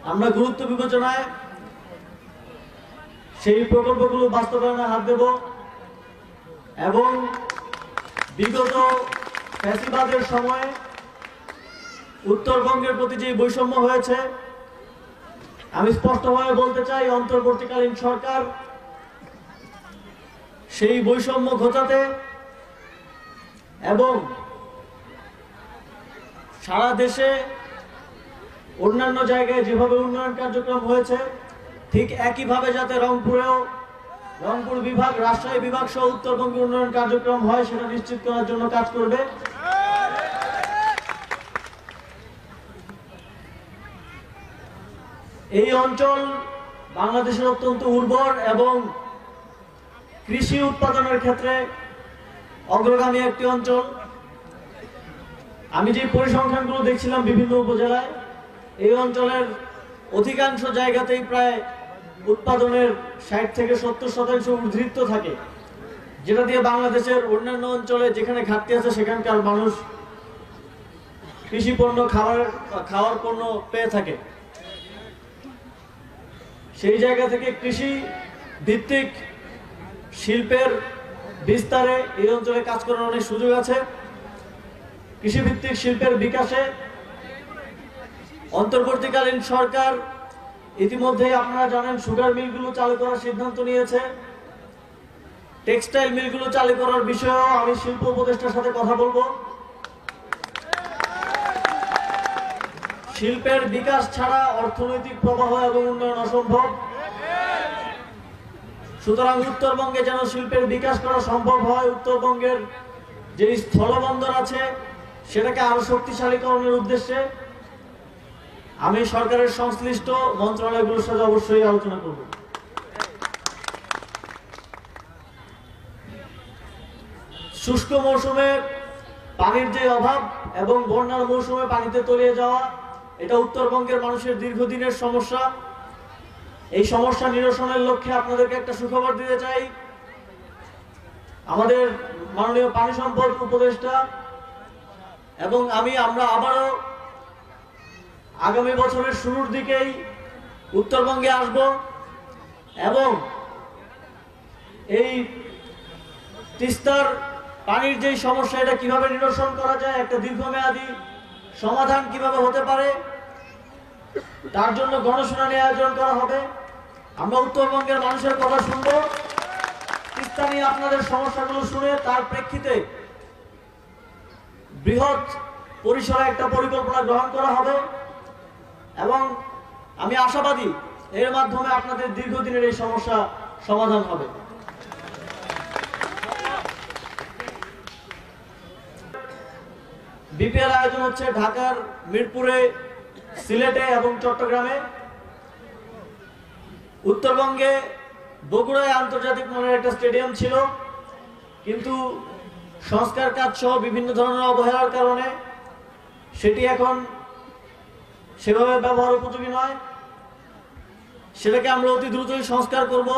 আমরা গুরুত্ব বিবেচনায় সেই প্রকল্পগুলো বাস্তবায়নে হাত দেব এবং বিগত ফ্যাসিবাদের সময়ে উত্তরবঙ্গের প্রতি যে বৈষম্য হয়েছে, আমি স্পষ্টভাবে বলতে চাই, অন্তর্বর্তীকালীন সরকার সেই বৈষম্য ঘোচাতে এবং সারা দেশে অন্যান্য জায়গায় যেভাবে উন্নয়ন কার্যক্রম হয়েছে ঠিক একইভাবে যাতে রংপুর বিভাগ, রাজশাহী বিভাগ সহ উত্তরবঙ্গে উন্নয়ন কার্যক্রম হয় সেটা নিশ্চিত করার জন্য কাজ করবে। এই অঞ্চল বাংলাদেশের অত্যন্ত উর্বর এবং কৃষি উৎপাদনের ক্ষেত্রে অগ্রগামী একটি অঞ্চল। আমি যে পরিসংখ্যানগুলো দেখছিলাম বিভিন্ন উপজেলায়, এই অঞ্চলের অধিকাংশ জায়গাতেই প্রায় উৎপাদনের 60 থেকে 70% ঊর্ধ্বৃত্ত থাকে, যেটা দিয়ে বাংলাদেশের অন্যান্য অঞ্চলে যেখানে ঘাটতি আছে সেখানকার মানুষ কৃষি পণ্য, খাওয়ার পণ্য পেয়ে থাকে। সেই জায়গা থেকে কৃষি ভিত্তিক শিল্পের বিস্তারে এই অঞ্চলে কাজ করার অনেক সুযোগ আছে। কৃষিভিত্তিক শিল্পের বিকাশে অন্তর্বর্তীকালীন সরকার ইতিমধ্যেই আপনারা জানেন সুগার মিলগুলো চালু করার সিদ্ধান্ত নিয়েছে। টেক্সটাইল মিলগুলো চালু করার বিষয়েও আমি শিল্প উপদেষ্টার সাথে কথা বলবো। শিল্পের বিকাশ ছাড়া অর্থনৈতিক প্রবাহ এবং উন্নয়ন অসম্ভব। সুতরাং উত্তরবঙ্গে যেন শিল্পের বিকাশ করা সম্ভব হয়, উত্তরবঙ্গের যে স্থলবন্দর আছে সেটাকে আরো শক্তিশালীকরণের উদ্দেশ্যে আমি সরকারের সংশ্লিষ্ট মন্ত্রণালয়গুলোর সাথে অবশ্যই আলোচনা করব। শুষ্ক মৌসুমে পানির যে অভাব এবং বন্যার মৌসুমে পানিতে তলিয়ে যাওয়া, এটা উত্তরবঙ্গের মানুষের দীর্ঘদিনের সমস্যা। এই সমস্যা নিরসনের লক্ষ্যে আপনাদেরকে একটা সুখবর দিতে চাই। আমাদের মাননীয় পানি সম্পদ উপদেষ্টা এবং আমরা আবারও আগামী বছরের শুরুর দিকেই উত্তরবঙ্গে আসব এবং এই তিস্তার পানির যে সমস্যা, এটা কিভাবে নিরসন করা যায়, একটা দীর্ঘমেয়াদী সমাধান কিভাবে হতে পারে, তার জন্য গণশুনানি আয়োজন করা হবে। আমরা উত্তরবঙ্গের মানুষের কথা শুনব, তিস্তা নিয়ে আপনাদের সমস্যাগুলো শুনে তার প্রেক্ষিতে বৃহৎ পরিসরে একটা পরিকল্পনা গ্রহণ করা হবে এবং আমি আশাবাদী এর মাধ্যমে আপনাদের দীর্ঘদিনের এই সমস্যা সমাধান হবে। বিপিএল আয়োজন হচ্ছে ঢাকার মিরপুরে, সিলেটে এবং চট্টগ্রামে। উত্তরবঙ্গে বগুড়ায় আন্তর্জাতিক মানের একটা স্টেডিয়াম ছিল, কিন্তু সংস্কার কাজ সহ বিভিন্ন ধরনের অবহেলার কারণে সেটি এখন সেভাবে ব্যবহার উপযোগী নয়। সেটাকে আমরা অতি দ্রুতই সংস্কার করব।